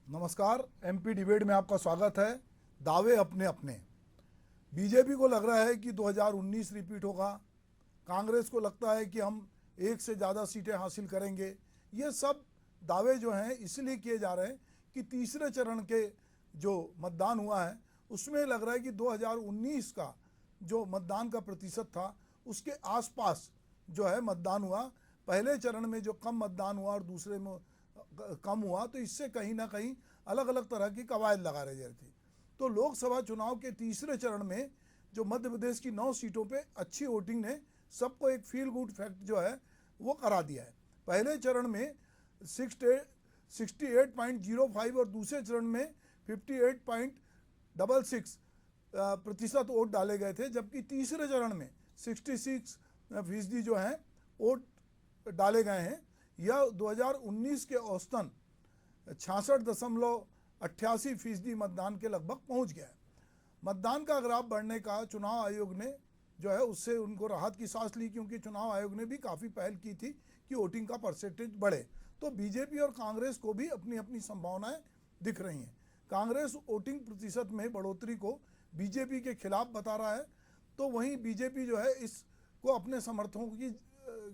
नमस्कार। MP debate में आपका स्वागत है। दावे अपने अपने। बीजेपी को लग रहा है कि 2019 रिपीट होगा। कांग्रेस को लगता है कि हम एक से ज़्यादा सीटें हासिल करेंगे। ये सब दावे जो हैं इसलिए किए जा रहे हैं कि तीसरे चरण के जो मतदान हुआ है उसमें लग रहा है कि 2019 का जो मतदान का प्रतिशत था उसके आसपास जो है मतदान हुआ। पहले चरण में जो कम मतदान हुआ और दूसरे में कम हुआ, तो इससे कहीं ना कहीं अलग अलग तरह की कवायद लगा रही जा रही थी। तो लोकसभा चुनाव के तीसरे चरण में जो मध्य प्रदेश की 9 सीटों पे अच्छी वोटिंग ने सबको एक फील गुड फैक्ट जो है वो करा दिया है। पहले चरण में 68.05 और दूसरे चरण में 58.66 प्रतिशत वोट डाले गए थे, जबकि तीसरे चरण में 66% जो हैं वोट डाले गए हैं। यह 2019 के औसतन 66.88% मतदान के लगभग पहुंच गया है। मतदान का ग्राफ बढ़ने का चुनाव आयोग ने जो है उससे उनको राहत की सांस ली, क्योंकि चुनाव आयोग ने भी काफ़ी पहल की थी कि वोटिंग का परसेंटेज बढ़े। तो बीजेपी और कांग्रेस को भी अपनी अपनी संभावनाएं दिख रही हैं। कांग्रेस वोटिंग प्रतिशत में बढ़ोतरी को बीजेपी के खिलाफ बता रहा है, तो वहीं बीजेपी जो है इसको अपने समर्थकों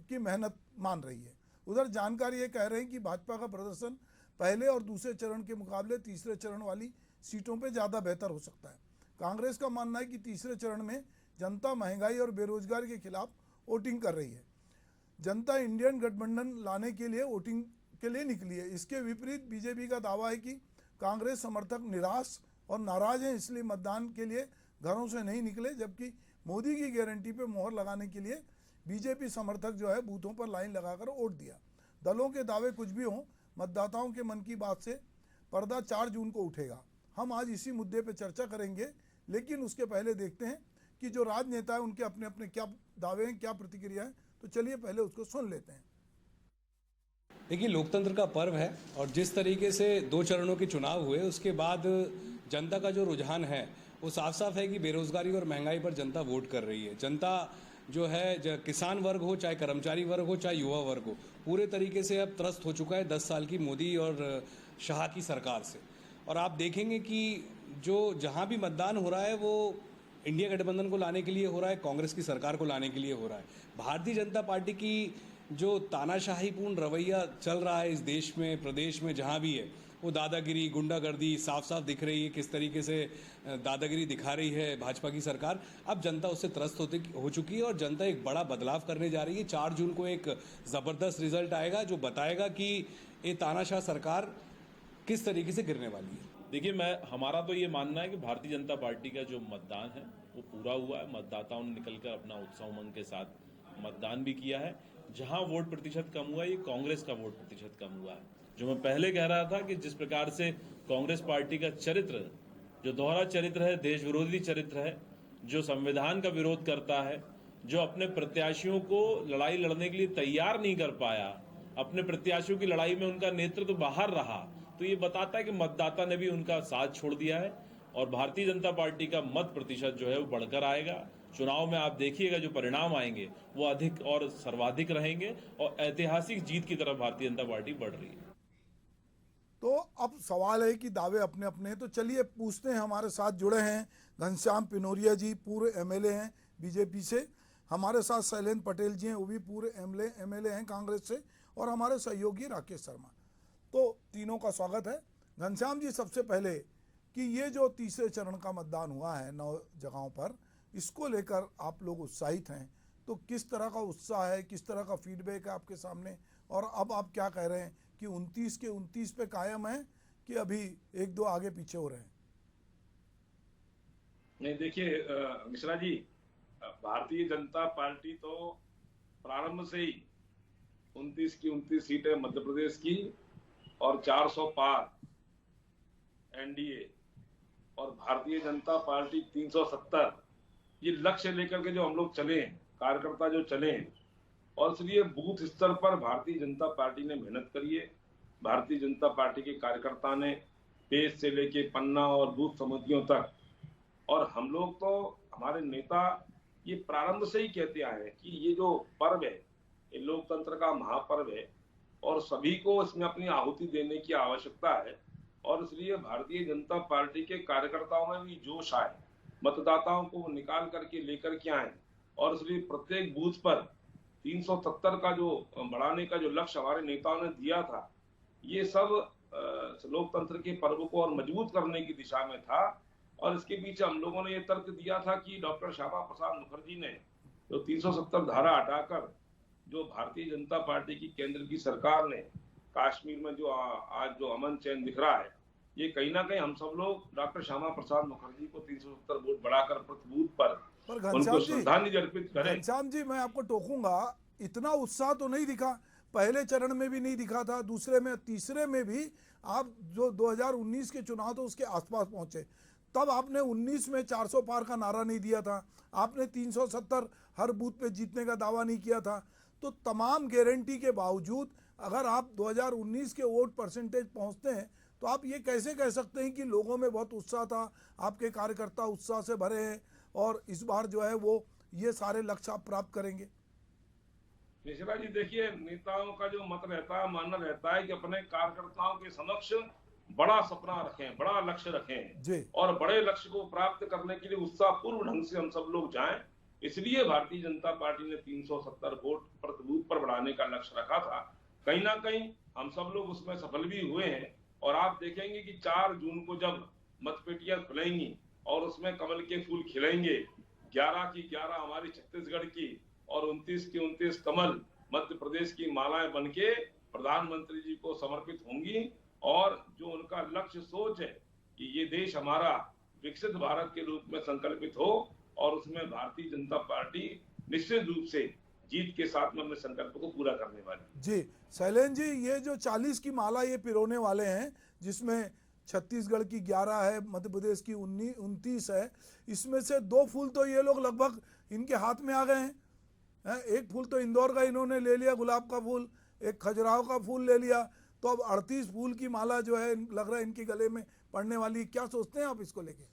की मेहनत मान रही है। उधर जानकारी ये कह रहे हैं कि भाजपा का प्रदर्शन पहले और दूसरे चरण के मुकाबले तीसरे चरण वाली सीटों पे ज़्यादा बेहतर हो सकता है। कांग्रेस का मानना है कि तीसरे चरण में जनता महंगाई और बेरोजगारी के खिलाफ वोटिंग कर रही है। जनता इंडियन गठबंधन लाने के लिए वोटिंग के लिए निकली है। इसके विपरीत बीजेपी का दावा है कि कांग्रेस समर्थक निराश और नाराज हैं, इसलिए मतदान के लिए घरों से नहीं निकले, जबकि मोदी की गारंटी पे मोहर लगाने के लिए बीजेपी समर्थक जो है बूथों पर लाइन लगाकर वोट दिया। दलों के दावे कुछ भी हों, मतदाताओं के मन की बात से पर्दा 4 जून को उठेगा। हम आज इसी मुद्दे पर चर्चा करेंगे, लेकिन उसके पहले देखते हैं कि जो राजनेता है उनके अपने अपने क्या दावे हैं, क्या प्रतिक्रिया है। तो चलिए पहले उसको सुन लेते हैं। देखिए, लोकतंत्र का पर्व है और जिस तरीके से 2 चरणों के चुनाव हुए उसके बाद जनता का जो रुझान है वो साफ साफ है कि बेरोजगारी और महंगाई पर जनता वोट कर रही है। जनता जो है, किसान वर्ग हो, चाहे कर्मचारी वर्ग हो, चाहे युवा वर्ग हो, पूरे तरीके से अब त्रस्त हो चुका है 10 साल की मोदी और शाह की सरकार से। और आप देखेंगे कि जो जहाँ भी मतदान हो रहा है वो इंडिया गठबंधन को लाने के लिए हो रहा है, कांग्रेस की सरकार को लाने के लिए हो रहा है। भारतीय जनता पार्टी की जो तानाशाहीपूर्ण रवैया चल रहा है इस देश में, प्रदेश में जहाँ भी है, वो दादागिरी, गुंडागर्दी साफ साफ दिख रही है। किस तरीके से दादागिरी दिखा रही है भाजपा की सरकार। अब जनता उससे त्रस्त हो चुकी है और जनता एक बड़ा बदलाव करने जा रही है। 4 जून को एक ज़बरदस्त रिजल्ट आएगा जो बताएगा कि ये तानाशाह सरकार किस तरीके से गिरने वाली है। देखिए, हमारा तो ये मानना है कि भारतीय जनता पार्टी का जो मतदान है वो पूरा हुआ है। मतदाताओं ने निकलकर अपना उत्साह उमंग के साथ मतदान भी किया है। जहां वोट प्रतिशत कम हुआ है, ये कांग्रेस का वोट प्रतिशत कम हुआ है। जो मैं पहले कह रहा था कि जिस प्रकार से कांग्रेस पार्टी का चरित्र, जो दोहरा चरित्र है, देश विरोधी चरित्र है, जो संविधान का विरोध करता है, जो अपने प्रत्याशियों को लड़ाई लड़ने के लिए तैयार नहीं कर पाया, अपने प्रत्याशियों की लड़ाई में उनका नेतृत्व बाहर रहा, तो ये बताता है कि मतदाता ने भी उनका साथ छोड़ दिया है और भारतीय जनता पार्टी का मत प्रतिशत जो है वो बढ़कर आएगा। चुनाव में आप देखिएगा जो परिणाम आएंगे वो अधिक और सर्वाधिक रहेंगे और ऐतिहासिक जीत की तरफ भारतीय जनता पार्टी बढ़ रही है। तो अब सवाल है कि दावे अपने अपने हैं, तो चलिए पूछते हैं। हमारे साथ जुड़े हैं घनश्याम पिनोरिया जी, पूर्व एमएलए हैं बीजेपी से। हमारे साथ शैलेंद्र पटेल जी हैं, वो भी पूर्व एमएलए हैं कांग्रेस से। और हमारे सहयोगी राकेश शर्मा। तो तीनों का स्वागत है। घनश्याम जी, सबसे पहले कि ये जो तीसरे चरण का मतदान हुआ है 9 जगहों पर, इसको लेकर आप लोग उत्साहित हैं, तो किस तरह का उत्साह है, किस तरह का फीडबैक है आपके सामने, और अब आप क्या कह रहे हैं कि 29 के 29 पे कायम है कि अभी 1-2 आगे पीछे हो रहे हैं? नहीं, देखिए मिश्रा जी, भारतीय जनता पार्टी तो प्रारंभ से ही 29 की 29 सीटें मध्य प्रदेश की और 400 पार एनडीए और भारतीय जनता पार्टी 370, ये लक्ष्य लेकर के जो हम लोग चले हैं, कार्यकर्ता जो चले हैं, और इसलिए बूथ स्तर पर भारतीय जनता पार्टी ने मेहनत करी है। भारतीय जनता पार्टी के कार्यकर्ता ने पेज से लेके पन्ना और बूथ समितियों तक, और हम लोग तो, हमारे नेता ये प्रारंभ से ही कहते आए हैं कि ये जो पर्व है ये लोकतंत्र का महापर्व है और सभी को इसमें अपनी आहुति देने की आवश्यकता है। और इसलिए भारतीय जनता पार्टी के कार्यकर्ताओं में भी जोश आए, मतदाताओं को निकाल करके लेकर के आए, और इसलिए प्रत्येक बूथ पर 370 का जो बढ़ाने का जो लक्ष्य हमारे नेताओं ने दिया था, ये सब लोकतंत्र के पर्व को और मजबूत करने की दिशा में था। और इसके पीछे हम लोगों ने ये तर्क दिया था कि डॉक्टर श्यामा प्रसाद मुखर्जी ने जो 370 धारा हटाकर जो भारतीय जनता पार्टी की केंद्र की सरकार ने कश्मीर में जो आज जो अमन चैन दिख रहा है, ये कहीं ना कहीं हम सब लोग डॉक्टर श्यामा प्रसाद मुखर्जी को 370 वोट बढ़ाकर प्रति बूथ पर उनको श्रद्धांजलि अर्पित करें। घनश्याम जी, मैं आपको टोकूंगा, इतना उत्साह तो नहीं दिखा, पहले चरण में भी नहीं दिखा था, दूसरे में, तीसरे में भी। आप जो 2019 के चुनाव तो उसके आसपास पहुंचे, तब आपने 19 में 400 पार का नारा नहीं दिया था, आपने 370 हर बूथ पे जीतने का दावा नहीं किया था। तो तमाम गारंटी के बावजूद अगर आप 2019 के वोट परसेंटेज पहुंचते हैं, तो आप ये कैसे कह सकते हैं कि लोगों में बहुत उत्साह था, आपके कार्यकर्ता उत्साह से भरे हैं और इस बार जो है वो ये सारे लक्ष्य आप प्राप्त करेंगे? मिश्रा जी, देखिए, नेताओं का जो मत रहता है, मानना रहता है कि अपने कार्यकर्ताओं के समक्ष बड़ा सपना रखें, बड़ा लक्ष्य रखें और बड़े लक्ष्य को प्राप्त करने के लिए उत्साहपूर्ण ढंग से हम सब लोग जाएं। इसलिए भारतीय जनता पार्टी ने 370 वोट प्रति बूथ पर बढ़ाने का लक्ष्य रखा था। कहीं ना कहीं हम सब लोग उसमें सफल भी हुए हैं, और आप देखेंगे कि 4 जून को जब मतपेटियां खुलेंगी और उसमें कमल के फूल खिलेंगे, 11 की 11 हमारी छत्तीसगढ़ की और 29 की 29 कमल मध्य प्रदेश की मालाएं बनके प्रधानमंत्री जी को समर्पित होंगी। और जो उनका लक्ष्य सोच है कि ये देश हमारा विकसित भारत के रूप में संकल्पित हो, और उसमें भारतीय जनता पार्टी निश्चित रूप से जीत के साथ में अपने संकल्प को पूरा करने वाली। जी शैलेंद्र जी, ये जो 40 की माला ये पिरोने वाले हैं, जिसमें छत्तीसगढ़ की 11 है, मध्य प्रदेश की 29 है, इसमें से 2 फूल तो ये लोग लगभग इनके हाथ में आ गए हैं। एक फूल तो इंदौर का इन्होंने ले लिया, गुलाब का फूल, एक खजुराहो का फूल ले लिया, तो अब 38 फूल की माला जो है लग रहा है इनके गले में पड़ने वाली। क्या सोचते हैं आप इसको लेके?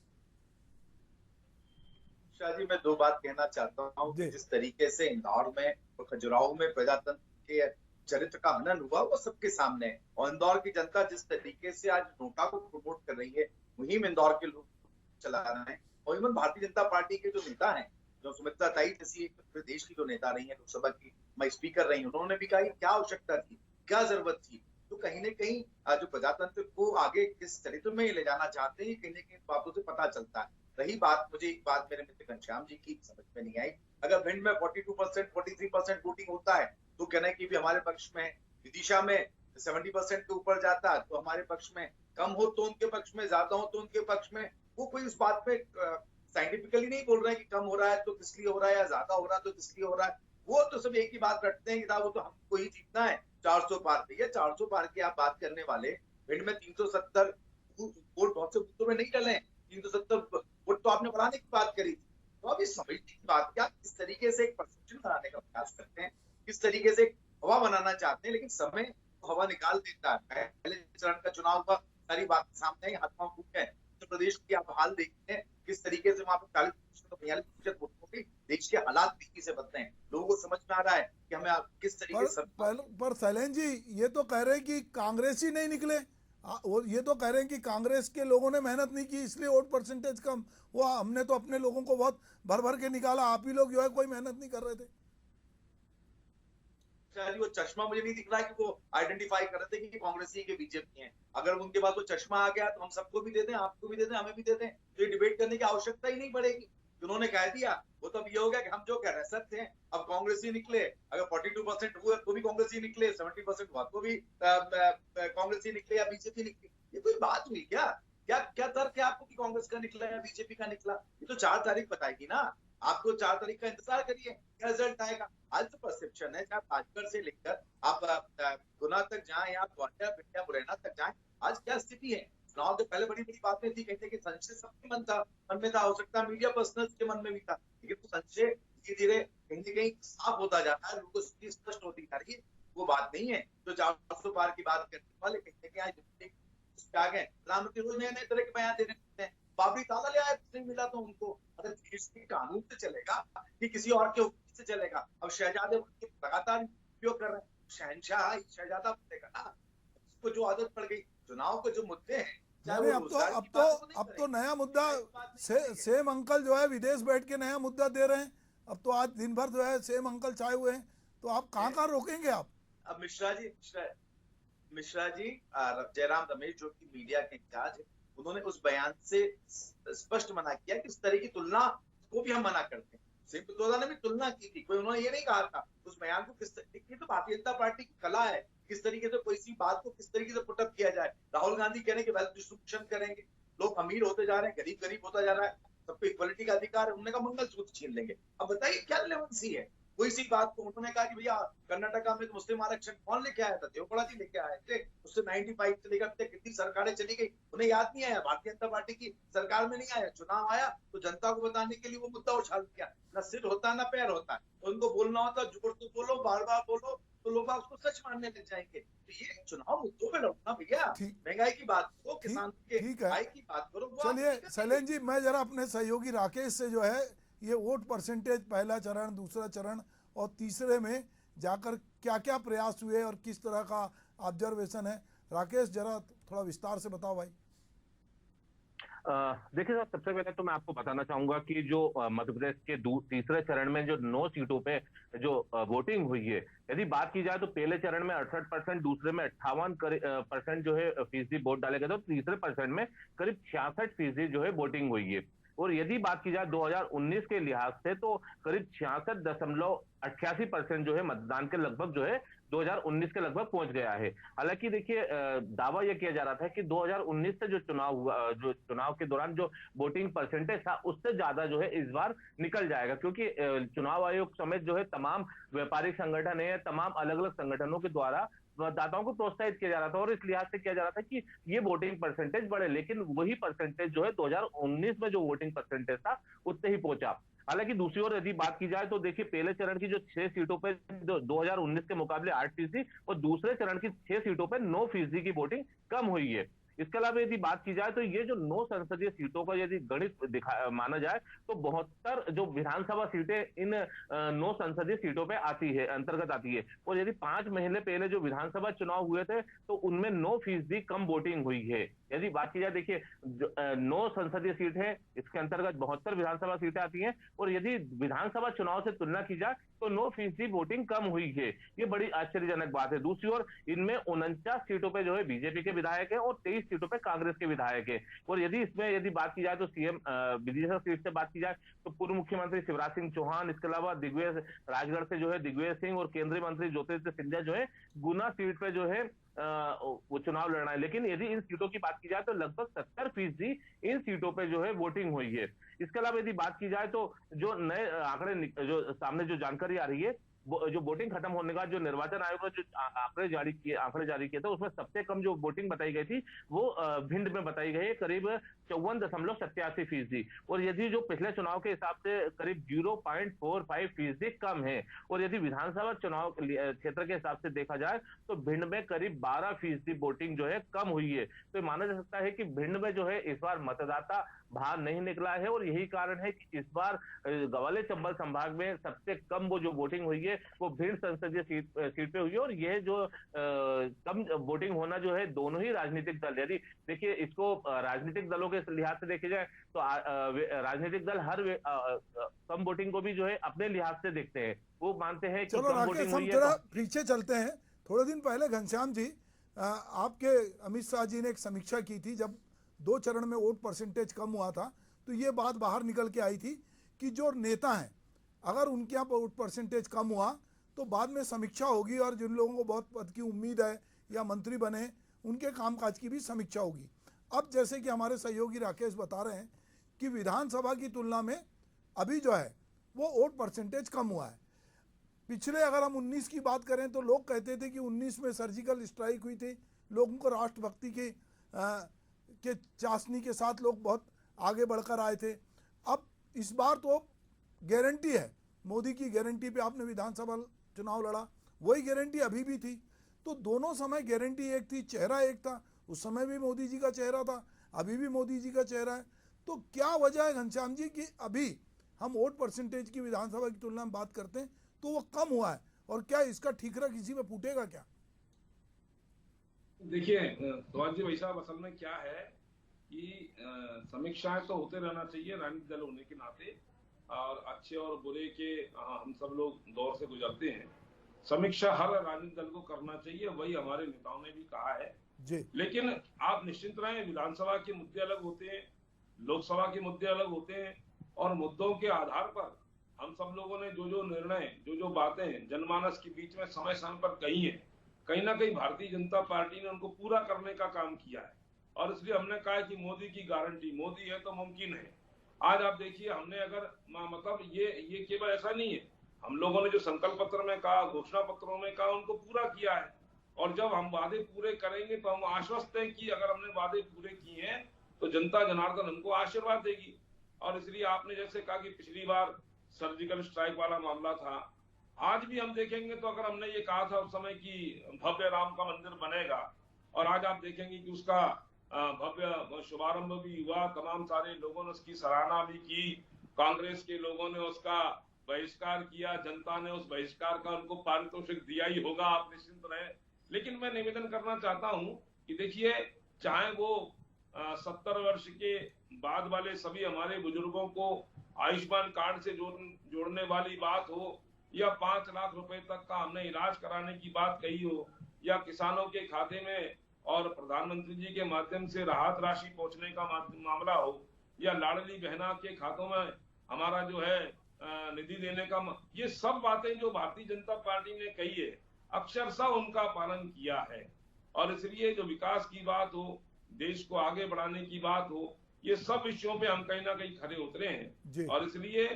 शाह जी, मैं 2 बात कहना चाहता हूँ। जिस तरीके से इंदौर में और खजुराहो में प्रजातंत्र के चरित्र का हनन हुआ, वो सबके सामने है। और इंदौर की जनता जिस तरीके से आज नोटा को प्रमोट कर रही है, मुहिम इंदौर के लोग चला रहे हैं। और इवन भारतीय जनता पार्टी के जो नेता हैं, जो सुमित्रा ताई जैसी देश की जो नेता रही है, लोकसभा की स्पीकर रही, उन्होंने भी कहा क्या आवश्यकता थी, क्या जरूरत थी। तो कहीं न कहीं जो प्रजातंत्र को आगे किस चरित्र में ले जाना चाहते हैं, कहीं न कहीं बातों से पता चलता है। रही बात, मुझे एक बात मेरे मित्र घनश्याम जी की समझ में नहीं आई। अगर भिंड में 42%, 43% वोटिंग होता है, तो कहना है कि भी हमारे पक्ष में, विदिशा में 70% के ऊपर जाता है तो हमारे पक्ष में, कम हो तो उनके पक्ष में, ज्यादा हो तो उनके पक्ष में। वो कोई इस बात पे साइंटिफिकली नहीं बोल रहे हैं कि कम हो रहा है तो किस लिए हो रहा है, या ज्यादा हो रहा है तो किस लिए हो रहा है। वो तो सब एक ही बात रखते हैं कि वो तो हमको ही जीतना है, 400 पार पे। या 400 पार की आप बात करने वाले, भिंड में 370 वोट बहुत से बूथों में नहीं डले, 370 वोट तो आपने बढ़ाने की बात करी थी। तो अब इस समझने की बात क्या, किस तरीके से एक परसेप्शन बनाने का प्रयास करते हैं, किस तरीके से हवा बनाना चाहते हैं, लेकिन समय हवा निकाल देता है। पहले चरण का चुनाव का सारी बात सामने हाथ में फूट है। उत्तर प्रदेश की आप हाल देखते हैं किस तरीके से वहां पर 40% 42% वोटों की देश के हालात तेजी से बदले हैं। लोगों को समझ में आ रहा है कि हमें किस तरीके से। पर शैलेंद्र जी, ये तो कह रहे हैं कि कांग्रेस ही नहीं निकले, ये तो कह रहे हैं कि कांग्रेस के लोगों ने मेहनत नहीं की इसलिए वोट परसेंटेज कम हुआ। हमने तो अपने लोगों को बहुत भर भर के निकाला, आप ही लोग जो है कोई मेहनत नहीं कर रहे थे। वो चश्मा मुझे नहीं दिख रहा है कि वो आइडेंटिफाई कर रहे थे कि कांग्रेसी के बीजेपी हैं। अगर उनके पास वो चश्मा आ गया तो हम सबको भी दे दें, आपको भी दे दें, हमें भी दे दें, तो ये डिबेट करने की आवश्यकता ही नहीं पड़ेगी। उन्होंने कह दिया, वो तो अब ये हो गया कि हम जो कह रहे सच थे, अब कांग्रेसी निकले। अगर 42% हुए तो भी कांग्रेसी निकले, 70% हुआ तो भी कांग्रेसी निकले या बीजेपी निकली। ये कोई बात हुई क्या? क्या तर्क है आपको कि कांग्रेस का निकला या बीजेपी का निकला? ये तो 4 तारीख बताएगी ना। आपको 4 तारीख का इंतजार करिए, क्या रिजल्ट आएगा। आज तो परसेप्शन है, चाहे राजगढ़ से लेकर आप गुना तक जाएं या ग्वालियर, भिंडिया, मुरैना तक जाएं, आज क्या स्थिति है। चुनाव से पहले बड़ी बड़ी बातें थी, कहते कि संशय सबके मन में था, हो सकता है मीडिया पर्सनल्स के मन में भी था, लेकिन तो संशय धीरे धीरे कहीं न कहीं साफ होता जाता है, लोगों को स्पष्ट होती जा रही है। वो बात नहीं है जो 400 पार की बात करने वाले कहते कि आज आ गए। प्रधानमंत्री रोज नए नए तरह के बयान देने लगते हैं। बाबरी ताला ले आए, नहीं मिला तो उनको। अगर देश के कानून से चलेगा कि किसी और के हुक्म से चलेगा। अब शहजादे लगातार उपयोग कर रहे हैं, शहनशाह शहजादा बनेगा ना। उसको जो आदत पड़ गई चुनाव के जो मुद्दे हैं, चाहे नहीं, वो रोजगार की बात वो नहीं अब तो करेंगे, नया मुद्दा रोजगार की बात नहीं करेंगे। सेम अंकल जो है विदेश बैठ के नया मुद्दा दे रहे हैं। अब तो आज दिन भर जो है सेम अंकल छाए हुए हैं, तो आप कहाँ रोकेंगे आप? अब मिश्रा जी जयराम रमेश जो कि मीडिया के इंचार्ज है, उन्होंने उस बयान से स्पष्ट मना किया कि इस तरह की तुलना को भी हम मना करते हैं। सिंह बदनौर ने भी तुलना की थी, कोई उन्होंने ये नहीं कहा था उस बयान को किस तरीके, तो भारतीय जनता पार्टी की कला है किस तरीके से कोई सी बात को किस तरीके से पुटअप किया जाए। राहुल गांधी कह रहे हैं कि वेल्थ डिस्ट्रीब्यूशन करेंगे, लोग अमीर होते जा रहे हैं, गरीब गरीब होता जा रहा है, सबको इक्वलिटी का अधिकार है, उन्होंने कहा मंगलसूत्र छीन लेंगे। अब बताइए क्या रिलेवेंसी है कोई सी बात को। उन्होंने कहा कि भैया कर्नाटका में मुस्लिम आरक्षण कौन लेके आया था? देवगौड़ा जी लेके आए थे, उससे 95 से लेकर कितनी सरकारें चली गई, उन्हें याद नहीं आया? भारतीय जनता पार्टी की सरकार में नहीं आया, चुनाव आया तो जनता को बताने के लिए वो मुद्दा उछाल दिया। ना सिर होता ना पैर होता है, तो उनको बोलना होता जोर तो बोलो, बार बार बोलो, तो लोग उसको सच मानने लग जाएंगे। तो ये चुनाव मुद्दों पे लड़ना भैया, महंगाई की बात करो, किसान के आय की बात करो। चलिए शैलेंद्र जी, मैं जरा अपने सहयोगी राकेश से जो है ये वोट परसेंटेज, पहला चरण, दूसरा चरण और तीसरे में जाकर क्या क्या प्रयास हुए और किस तरह का ऑब्जर्वेशन है, राकेश जरा थोड़ा विस्तार से बताओ भाई। देखिए साहब, सबसे पहले तो मैं आपको बताना चाहूंगा कि जो मध्य प्रदेश के तीसरे चरण में जो 9 सीटों पे जो वोटिंग हुई है, यदि बात की जाए तो पहले चरण में 68%, दूसरे में 58% जो है फीसदी वोट डाले गए थे, तो तीसरे परसेंट में करीब 66% जो है वोटिंग हुई है। और यदि बात की जाए 2019 के लिहाज से तो करीब 66.88% जो है मतदान के लगभग जो है 2019 के लगभग पहुंच गया है। हालांकि देखिए, दावा यह किया जा रहा था कि 2019 से जो चुनाव हुआ, जो चुनाव के दौरान जो वोटिंग परसेंटेज था उससे ज्यादा जो है इस बार निकल जाएगा, क्योंकि चुनाव आयोग समेत जो है तमाम व्यापारिक संगठन है, तमाम अलग अलग संगठनों के द्वारा मतदाताओं को प्रोत्साहित किया जा रहा था और इस लिहाज से किया जा रहा था कि ये वोटिंग परसेंटेज बढ़े, लेकिन वही परसेंटेज जो है 2019 में जो वोटिंग परसेंटेज था उससे ही पहुंचा। हालांकि दूसरी ओर यदि बात की जाए तो देखिए, पहले चरण की जो 6 सीटों पे 2019 के मुकाबले 8% और दूसरे चरण की 6 सीटों पे 9% की वोटिंग कम हुई है। इसके अलावा यदि बात की जाए तो ये जो 9 संसदीय सीटों का यदि गणित माना जाए तो 72 जो विधानसभा सीटें इन 9 संसदीय सीटों पे आती है, अंतर्गत आती है। और यदि 5 महीने पहले जो विधानसभा चुनाव हुए थे तो उनमें 9% कम वोटिंग हुई है। यदि बात की जाए, देखिए 9 संसदीय सीट है, इसके अंतर्गत 72 विधानसभा सीटें आती हैं, और यदि विधानसभा चुनाव से तुलना की जाए तो 9% वोटिंग कम हुई है। ये बड़ी आश्चर्यजनक बात है। दूसरी ओर इनमें 49 सीटों पे जो है बीजेपी के विधायक है और 23 सीटों पे कांग्रेस के विधायक है। और यदि बात की जाए तो सीएम विदिशा सीट से बात की जाए तो पूर्व मुख्यमंत्री शिवराज सिंह चौहान, इसके अलावा दिग्विजय राजगढ़ से जो है दिग्विजय सिंह और केंद्रीय मंत्री ज्योतिरादित्य सिंधिया जो है गुना सीट पे जो है वो चुनाव लड़ना है। लेकिन यदि इन सीटों की बात की जाए तो लगभग 70% इन सीटों पे जो है वोटिंग हुई है। इसके अलावा यदि बात की जाए तो जो नए आंकड़े जो सामने जो जानकारी आ रही है, जो वोटिंग खत्म होने का जो निर्वाचन आयोग ने जो आंकड़े जारी किए थे, उसमें सबसे कम जो वोटिंग बताई गई थी वो भिंड में बताई गई है, करीब 54.87%। और यदि जो पिछले चुनाव के हिसाब से करीब 0.45% कम है। और यदि विधानसभा चुनाव क्षेत्र के हिसाब से देखा जाए तो भिंड में करीब 12% वोटिंग जो है कम हुई है। तो माना जा सकता है कि भिंड में जो है इस बार मतदाता बाहर नहीं निकला है, और यही कारण है कि इस बार ग्वालियर चंबल संभाग में सबसे कम वो जो वोटिंग हुई है वो भिंड संसदीय सीट पे हुई है। और यह जो कम वोटिंग होना जो है दोनों ही राजनीतिक दल, यदि देखिए इसको राजनीतिक दलों के लिहाज से देखे जाए तो राजनीतिक दल हर कम वोटिंग को भी जो है अपने लिहाज से देखते हैं, वो मानते हैं कि कम वोटिंग हुई है। पीछे चलते हैं, थोड़े दिन पहले घनश्याम जी आपके अमित शाह जी ने एक समीक्षा की थी, जब 2 चरण में वोट परसेंटेज कम हुआ था तो ये बात बाहर निकल के आई थी कि जो नेता हैं अगर उनके यहाँ वोट परसेंटेज कम हुआ तो बाद में समीक्षा होगी, और जिन लोगों को बहुत पद की उम्मीद है या मंत्री बने उनके कामकाज की भी समीक्षा होगी। अब जैसे कि हमारे सहयोगी राकेश बता रहे हैं कि विधानसभा की तुलना में अभी जो है वो वोट परसेंटेज कम हुआ है। पिछले अगर हम 19 की बात करें तो लोग कहते थे कि 19 में सर्जिकल स्ट्राइक हुई थी, लोगों को राष्ट्रभक्ति के चाशनी के साथ लोग बहुत आगे बढ़कर आए थे। अब इस बार तो गारंटी है, मोदी की गारंटी पे आपने विधानसभा चुनाव लड़ा, वही गारंटी अभी भी थी। तो दोनों समय गारंटी एक थी, चेहरा एक था। उस समय भी मोदी जी का चेहरा था, अभी भी मोदी जी का चेहरा है। तो क्या वजह है घनश्याम जी कि अभी हम वोट परसेंटेज की विधानसभा की तुलना में बात करते हैं तो वो कम हुआ है, और क्या इसका ठीकरा किसी में फूटेगा क्या? देखिए सुभाष जी भाई साहब, असल में क्या है कि समीक्षाएं तो होते रहना चाहिए राजनीतिक दल होने के नाते, और अच्छे और बुरे के हम सब लोग दौर से गुजरते हैं। समीक्षा हर राजनीतिक दल को करना चाहिए, वही हमारे नेताओं ने भी कहा है जी। लेकिन आप निश्चिंत रहें, विधानसभा के मुद्दे अलग होते हैं, लोकसभा के मुद्दे अलग होते हैं, और मुद्दों के आधार पर हम सब लोगों ने जो जो निर्णय, जो जो बातें जनमानस के बीच में समय समय पर कही है, कहीं ना कहीं भारतीय जनता पार्टी ने उनको पूरा करने का काम किया है। और इसलिए हमने कहा कि मोदी की गारंटी, मोदी है तो मुमकिन है। आज आप देखिए, हमने अगर मतलब ये केवल ऐसा नहीं है, हम लोगों ने जो संकल्प पत्र में कहा, घोषणा पत्रों में कहा, उनको पूरा किया है। और जब हम वादे पूरे करेंगे तो हम आश्वस्त हैं कि अगर हमने वादे पूरे किए हैं तो जनता जनार्दन हमको आशीर्वाद देगी। और इसलिए आपने जैसे कहा कि पिछली बार सर्जिकल स्ट्राइक वाला मामला था, आज भी हम देखेंगे तो अगर हमने ये कहा था उस समय कि भव्य राम का मंदिर बनेगा, और आज आप देखेंगे कि उसका भव्य शुभारंभ भी हुआ, तमाम सारे लोगों ने उसकी सराहना भी की, कांग्रेस के लोगों ने उसका बहिष्कार किया, जनता ने उस बहिष्कार का उनको पारितोषिक दिया ही होगा, आप निश्चिंत रहे। लेकिन मैं निवेदन करना चाहता हूं कि देखिए, चाहे वो 70 वर्ष के बाद वाले सभी हमारे बुजुर्गों को आयुष्मान कार्ड से जोड़ने वाली बात हो, या 5 लाख रुपए तक का हमने इलाज कराने की बात कही हो, या किसानों के खाते में और प्रधानमंत्री जी के माध्यम से राहत राशि पहुंचने का मामला हो, या लाडली बहना के खातों में हमारा जो है निधि देने का, ये सब बातें जो भारतीय जनता पार्टी ने कही है, अक्षरशः उनका पालन किया है। और इसलिए जो विकास की बात हो, देश को आगे बढ़ाने की बात हो, ये सब विषयों पे हम कहीं ना कहीं खड़े उतरे हैं। और इसलिए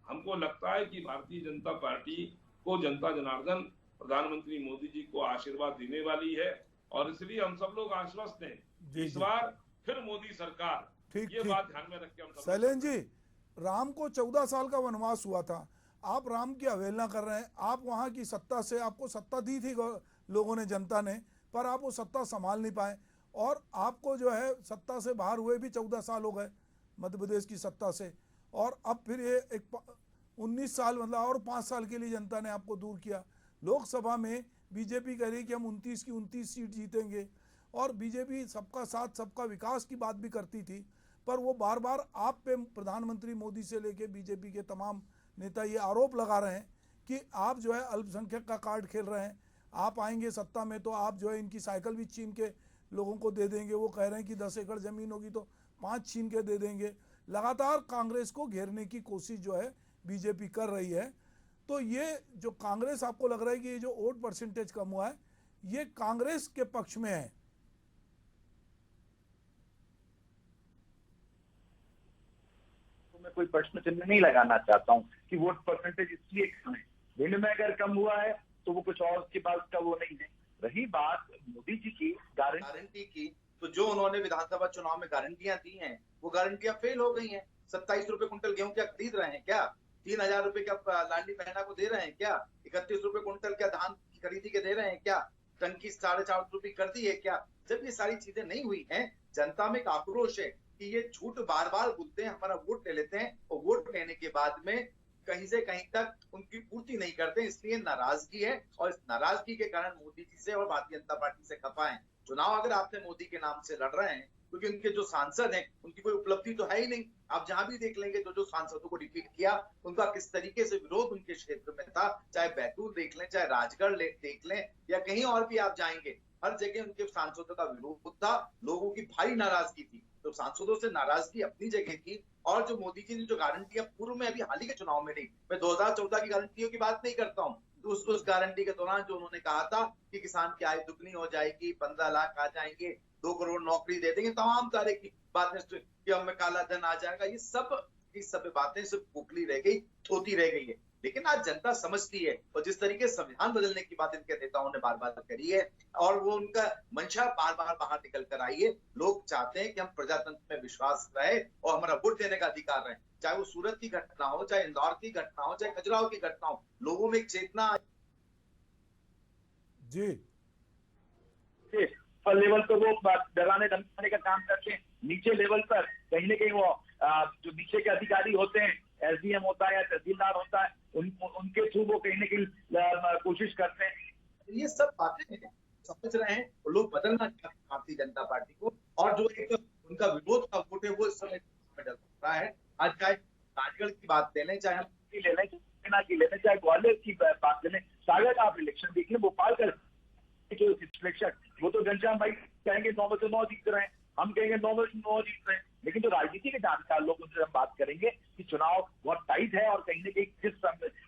हमको लगता है कि भारतीय जनता पार्टी को जनता जनार्दन, प्रधानमंत्री मोदी जी को आशीर्वाद देने वाली है, और इसलिए हम सब लोग आश्वस्त हैं इस बार फिर मोदी सरकार। ये बात ध्यान में रख के हम सब शैलेंद्र जी, राम को 14 साल का वनवास हुआ था, आप राम की अवहेलना कर रहे हैं। आप वहाँ की सत्ता से, आपको सत्ता दी थी लोगों ने, जनता ने, पर आप वो सत्ता संभाल नहीं पाए, और आपको जो है सत्ता से बाहर हुए भी 14 साल हो गए मध्य प्रदेश की सत्ता से, और अब फिर ये 19 साल मतलब और 5 साल के लिए जनता ने आपको दूर किया। लोकसभा में बीजेपी कह रही कि हम 29 की 29 सीट जीतेंगे, और बीजेपी सबका साथ सबका विकास की बात भी करती थी, पर वो बार बार आप पे, प्रधानमंत्री मोदी से लेके बीजेपी के तमाम नेता ये आरोप लगा रहे हैं कि आप जो है अल्पसंख्यक का कार्ड खेल रहे हैं, आप आएंगे सत्ता में तो आप जो है इनकी साइकिल भी छीन के लोगों को दे देंगे। वो कह रहे हैं कि 10 एकड़ ज़मीन होगी तो 5 छीन के दे देंगे। लगातार कांग्रेस को घेरने की कोशिश जो है बीजेपी कर रही है। तो ये जो कांग्रेस, आपको लग रहा है कि ये जो वोट परसेंटेज कम हुआ है, ये कांग्रेस के पक्ष में है? तो मैं कोई प्रश्न चिन्ह नहीं लगाना चाहता हूं कि वोट परसेंटेज इसलिए कम है। विनिमय अगर कम हुआ है तो वो कुछ और के पास का वो नहीं है। रही बात मोदी जी की गारंटी की, तो जो उन्होंने विधानसभा चुनाव में गारंटियां दी हैं, वो गारंटियां फेल हो गई हैं। 27 रुपए कुंटल गेहूं क्या खरीद रहे हैं क्या? 3,000 रुपए क्या लाडली बहना को दे रहे हैं क्या? 31 रुपए कुंटल क्या धान की खरीदी के दे रहे हैं क्या? टन की 450 रुपए कर दी है क्या? जब ये सारी चीजें नहीं हुई हैं, जनता में एक आक्रोश है कि ये झूठ बार बार बोलते हैं, हमारा वोट ले लेते हैं, और वोट लेने के बाद में कहीं से कहीं तक उनकी पूर्ति नहीं करते, इसलिए नाराजगी है। और इस नाराजगी के कारण मोदी जी से और भारतीय जनता पार्टी से खफा है। चुनाव अगर आपने मोदी के नाम से लड़ रहे हैं, क्योंकि उनके जो सांसद हैं उनकी कोई उपलब्धि तो है ही नहीं। आप जहां भी देख लेंगे जो सांसदों को डिफीट किया, उनका किस तरीके से विरोध उनके क्षेत्र में था, चाहे बैतूल देख लें, चाहे राजगढ़ देख लें, या कहीं और भी आप जाएंगे, हर जगह उनके सांसदों का विरोध था, लोगों की भारी नाराजगी थी। तो सांसदों से नाराजगी अपनी जगह थी। और जो मोदी जी ने जो गारंटियां पूर्व में, अभी हाल ही के चुनाव में नहीं, मैं 2014 की गारंटियों की बात नहीं करता हूँ, तो उस गारंटी के दौरान जो उन्होंने कहा था कि किसान की आय दुगनी हो जाएगी, 15 लाख आ जाएंगे, 2 करोड़ नौकरी दे देंगे, तमाम तरह की बातें कि हमें काला धन आ जाएगा, ये सब बातें सिर्फ खोखली रह गई, थोती रह गई है। लेकिन आज जनता समझती है, और जिस तरीके से संविधान बदलने की बात इनके नेताओं ने बार बार करी है, और वो उनका मंशा बार बार बाहर निकल कर आई है। लोग चाहते हैं कि हम प्रजातंत्र में विश्वास रहे और हमारा वोट देने का अधिकार रहे, चाहे वो सूरत की घटना हो, चाहे इंदौर की घटना हो, चाहे खजुराहो की घटना हो, लोगों में एक चेतना जी लेवल तो वो डराने धमकाने का काम करते हैं। नीचे लेवल पर कहीं ना कहीं वो जो नीचे के अधिकारी होते हैं, एसडीएम होता है या तहसीलदार होता है, उनके थ्रू वो कहीं ना कहीं कोशिश करते हैं। ये सब बातें हैं समझ रहे हैं, वो लोग बदलना चाहते हैं भारतीय जनता पार्टी को, और जो एक उनका विरोध का वोट है वो इस समय डल रहा है। आज चाहे राजगढ़ की बात ले लें, चाहे हम ले लें, की ले लें, चाहे ग्वालियर की बात ले लें, सागर का आप इलेक्शन देख लें, भोपाल का इलेक्शन, वो तो घनश्याम भाई कहेंगे 9 में से 9 जीत रहे हैं, हम कहेंगे 9 में से 9 जीत रहे हैं, लेकिन जो राजनीति के जानकार लोग उनसे हम बात करेंगे कि चुनाव बहुत टाइट है और कहीं न कहीं किस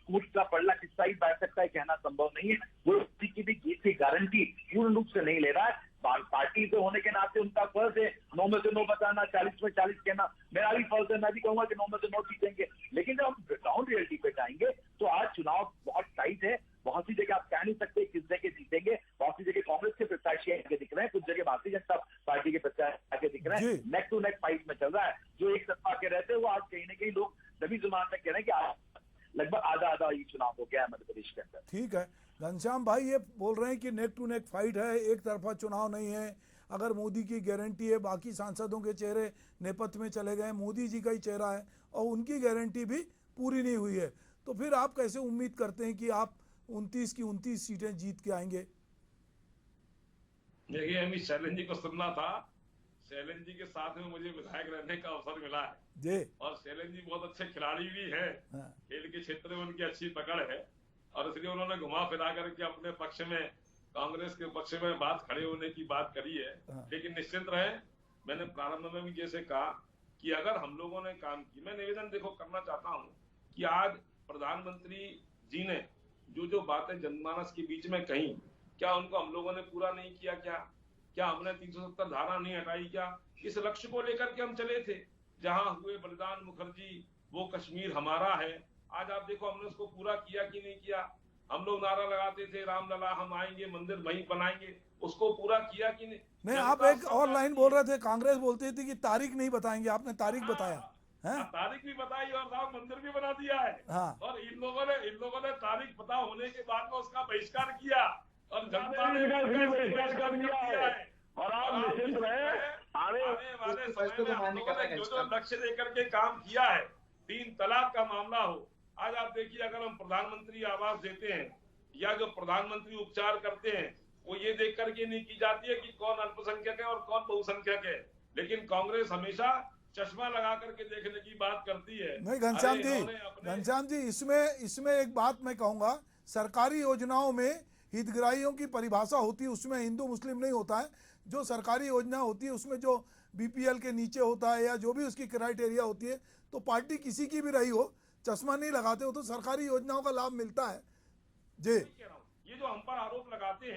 कूट का पड़ला किस साइड बैठ सकता है कहना संभव नहीं है। वो किसी की भी जीत की गारंटी पूर्ण रूप से नहीं ले रहा है। पार्टी से होने के नाते उनका फर्ज है 9 में से 9 बताना, 40 में 40 कहना, मेरा भी फर्ज है, मैं भी कहूंगा कि 9 में से 9 जीतेंगे। लेकिन जब हम ग्राउंड रियलिटी पे जाएंगे तो आज चुनाव बहुत टाइट है। बहुत सी जगह आप कह नहीं सकते किस जगह जीतेंगे, बहुत सी जगह कांग्रेस के प्रत्याशी आगे दिख रहे हैं, कुछ जगह भारतीय जनता पार्टी के प्रत्याशी आगे दिख रहे हैं। नेक टू नेक फाइट में चल रहा है। जो एक सत्ता के रहते हैं वो आज कहीं ना कहीं लोग दबी जुबान में कह रहे हैं कि आज लगभग आधा ये चुनाव हो गया है मध्य प्रदेश के अंदर। ठीक है, घनश्याम भाई ये बोल रहे हैं कि नेक टू नेक फाइट है, एक तरफा चुनाव नहीं है। अगर मोदी की गारंटी है, बाकी सांसदों के चेहरे नेपथ्य में चले गए, मोदी जी का ही चेहरा है और उनकी गारंटी भी पूरी नहीं हुई है, तो फिर आप कैसे उम्मीद करते हैं कि आप 29 की 29 सीटें जीत के आएंगे? देखिए, अमित शैलेंद्र जी को सुनना था। शैलेंद्र जी के साथ में मुझे विधायक रहने का अवसर मिला है जी, और शैलेंद्र जी बहुत अच्छे खिलाड़ी भी हैं। हाँ। खेल के क्षेत्र में उनकी अच्छी पकड़ है और इसलिए उन्होंने घुमा फिरा करके अपने पक्ष में, कांग्रेस के पक्ष में बात खड़े होने की बात करी है। हाँ। लेकिन निश्चित रहे, मैंने प्रारंभ में भी जैसे कहा कि अगर हम लोगों ने काम की, मैं निवेदन देखो करना चाहता हूँ कि आज प्रधानमंत्री जी ने जो बातें जनमानस के बीच में कही, क्या उनको हम लोगों ने पूरा नहीं किया? क्या हमने 370 धारा नहीं हटाई? क्या इस लक्ष्य को लेकर के हम चले थे? जहां हुए बलिदान मुखर्जी, वो कश्मीर हमारा है। आज आप देखो हमने उसको पूरा किया कि नहीं किया? हम लोग नारा लगाते थे रामलला हम आएंगे, मंदिर वहीं बनाएंगे, उसको पूरा किया कि नहीं? आप एक और लाइन बोल रहे थे, कांग्रेस बोलती थी कि तारीख नहीं बताएंगे, आपने तारीख बताया है? तारीख भी बताई और राम मंदिर भी बना दिया है। हाँ। और इन लोगों ने तारीख पता होने के बाद में उसका बहिष्कार किया और जनता ने बहिष्कार कर दिया है। और आप निश्चिंत रहे, आने वाले समय में हम लोगों ने जो लक्ष्य लेकर के काम किया है, 3 तलाक का मामला हो, आज आप देखिए अगर हम प्रधानमंत्री आवास देते हैं या जो प्रधानमंत्री उपचार करते हैं, वो ये देख करके नहीं की जाती है कि कौन अल्पसंख्यक है और कौन बहुसंख्यक है, लेकिन कांग्रेस हमेशा चश्मा लगा करके देखने की बात करती है। नहीं घनश्याम जी इसमें एक बात मैं कहूंगा, सरकारी योजनाओं में हितग्राहियों की परिभाषा होती है, उसमें हिंदू मुस्लिम नहीं होता है। जो सरकारी योजना होती है उसमें जो बीपीएल के नीचे होता है या जो भी उसकी क्राइटेरिया होती है, तो पार्टी किसी की भी रही हो, चश्मा नहीं लगाते हो तो सरकारी योजनाओं का लाभ मिलता है। जी, ये जो हम पर आरोप लगाते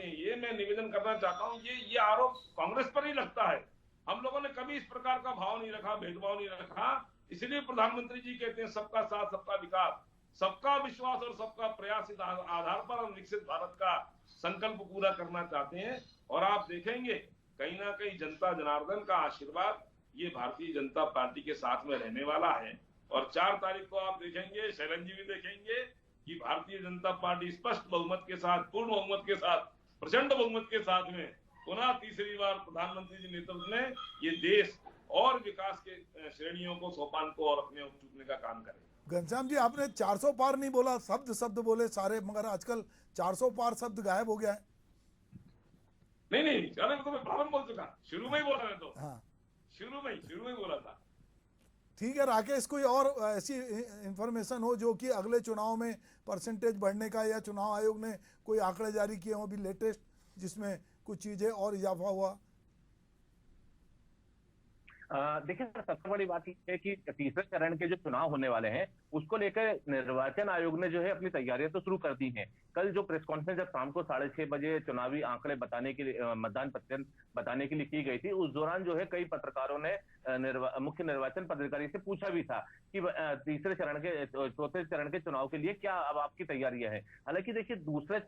हैं, ये मैं निवेदन करना चाहता हूँ, ये आरोप कांग्रेस पर ही लगता है। हम लोगों ने कभी इस प्रकार का भाव नहीं रखा, भेदभाव नहीं रखा। इसलिए प्रधानमंत्री जी कहते हैं सबका साथ, सबका विकास, सबका विश्वास और सबका प्रयास, इस आधार पर हम विकसित भारत का संकल्प पूरा करना चाहते हैं। और आप देखेंगे कहीं ना कहीं जनता जनार्दन का आशीर्वाद ये भारतीय जनता पार्टी के साथ में रहने वाला है। और 4 तारीख को आप देखेंगे, शैलेंद्र जी भी देखेंगे कि भारतीय जनता पार्टी स्पष्ट बहुमत के साथ, पूर्ण बहुमत के साथ, प्रचंड बहुमत के साथ में पुनः तीसरी बार प्रधानमंत्री जी नेतृत्व में ये देश और विकास के श्रेणियों को, सोपान को और अपने चूकने का काम करे। घनश्याम जी आपने 400 पार नहीं बोला, शब्द बोले सारे, मगर आजकल 400 पार शब्द गायब हो गया है। नहीं, अरे तो मैं प्रारंभ बोल चुका, शुरू में ही बोला, तो हाँ, शुरू में ही बोला था। ठीक है राकेश, कोई और ऐसी इंफॉर्मेशन हो जो कि अगले चुनाव में परसेंटेज बढ़ने का, या चुनाव आयोग ने कोई आंकड़े जारी किए हो अभी लेटेस्ट जिसमें कुछ चीजें और इजाफा हुआ? देखिए सबसे बड़ी बात यह है कि तीसरे चरण के जो चुनाव होने वाले हैं उसको लेकर निर्वाचन आयोग ने जो है अपनी तैयारियां तो शुरू कर दी हैं। कल जो प्रेस कॉन्फ्रेंस जब शाम को 6:30 बजे चुनावी आंकड़े बताने के लिए, मतदान प्रतिशत बताने के लिए की गई थी, उस दौरान जो है कई पत्रकारों ने मुख्य निर्वाचन पदाधिकारी से पूछा भी था कि तीसरे चरण के, चौथे चरण के चुनाव के लिए क्या अब आपकी तैयारियां हैं। हालांकि देखिए तीसरे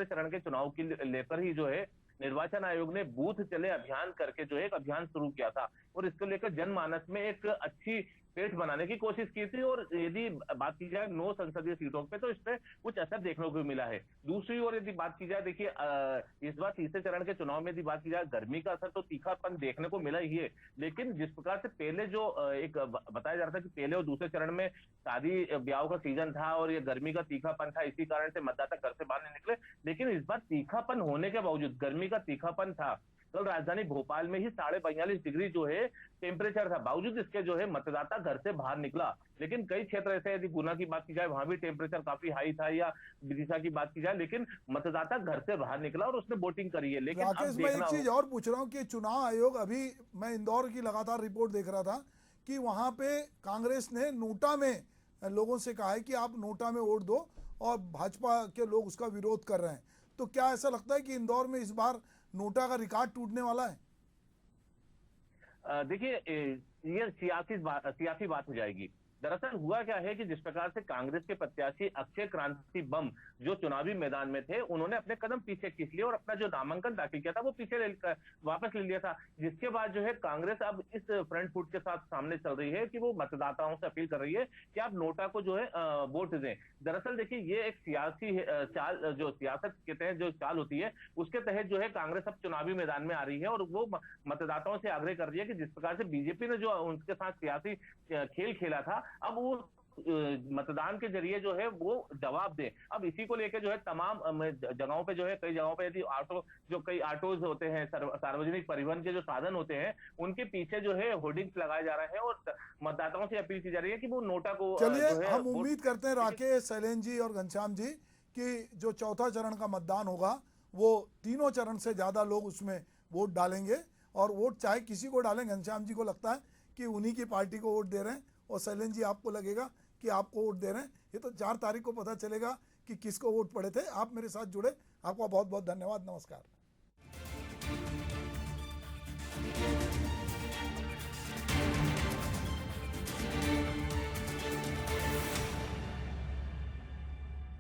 चरण के चुनाव के लेकर ही जो है निर्वाचन आयोग ने बूथ चले अभियान करके जो है एक अभियान शुरू किया था और इसको लेकर जनमानस में एक अच्छी पेट बनाने की कोशिश की थी। और यदि बात की जाए 9 संसदीय सीटों पे तो इस पे कुछ असर देखने को मिला है। दूसरी ओर यदि बात की जाए, देखिए इस बार तीसरे चरण के चुनाव में यदि बात की जाए, गर्मी का असर तो तीखापन देखने को मिला ही है, लेकिन जिस प्रकार से पहले जो एक बताया जा रहा था कि पहले और दूसरे चरण में शादी ब्याह का सीजन था और ये गर्मी का तीखापन था, इसी कारण से मतदाता घर से बाहर नहीं निकले, लेकिन इस बार तीखापन होने के बावजूद, गर्मी का तीखापन था, कल राजधानी भोपाल में ही 42.5 डिग्री जो है टेम्परेचर था, बावजूद इसके जो है मतदाता घर से बाहर निकला। लेकिन कई क्षेत्र ऐसे, यदि गुना की बात की जाए वहां भी टेम्परेचर काफी हाई था, या विदिशा की बात की जाए, लेकिन मतदाता घर से बाहर निकला और उसने वोटिंग करी है। लेकिन राकेश, मैं एक चीज और पूछ रहा हूँ कि चुनाव आयोग, अभी मैं इंदौर की लगातार रिपोर्ट देख रहा था कि वहां पे कांग्रेस ने नोटा में लोगों से कहा है कि आप नोटा में वोट दो, और भाजपा के लोग उसका विरोध कर रहे हैं। तो क्या ऐसा लगता है कि इंदौर में इस बार नोटा का रिकॉर्ड टूटने वाला है? देखिए, ये सियासी बात हो जाएगी। दरअसल हुआ क्या है कि जिस प्रकार से कांग्रेस के प्रत्याशी अक्षय क्रांति बम जो चुनावी मैदान में थे, उन्होंने अपने कदम पीछे खींच लिए और अपना जो नामांकन दाखिल किया था वो वापस ले लिया था, जिसके बाद जो है कांग्रेस अब इस फ्रंट फुट के साथ सामने चल रही है कि वो मतदाताओं से अपील कर रही है कि आप नोटा को जो है वोट दें। दरअसल देखिए, ये एक सियासी चाल, जो सियासत के तहत जो चाल होती है, उसके तहत जो है कांग्रेस अब चुनावी मैदान में आ रही है और वो मतदाताओं से आग्रह कर रही है कि जिस प्रकार से बीजेपी ने जो उनके साथ सियासी खेल खेला था, अब वो मतदान के जरिए जो है वो जवाब दे। अब इसी को लेकर जो है तमाम जगहों पे जो है, कई जगहों पे यदि कई ऑटोज होते हैं, सार्वजनिक परिवहन के जो साधन होते हैं, उनके पीछे जो है होर्डिंग्स लगाए जा रहे हैं और मतदाताओं से अपील की जा रही है कि वो नोटा को चलिए, हम उम्मीद करते हैं राकेश, शैलेंद्र जी और घनश्याम जी कि जो चौथा चरण का मतदान होगा वो तीनों चरण से ज्यादा लोग उसमें वोट डालेंगे, और वोट चाहे किसी को डालें, घनश्याम जी को लगता है कि उन्हीं की पार्टी को वोट दे रहे हैं, और शैलेंद्र जी आपको लगेगा कि आपको वोट दे रहे हैं। ये तो 4 तारीख को पता चलेगा कि किसको वोट पड़े थे। आप मेरे साथ जुड़े, आपका बहुत बहुत धन्यवाद। नमस्कार।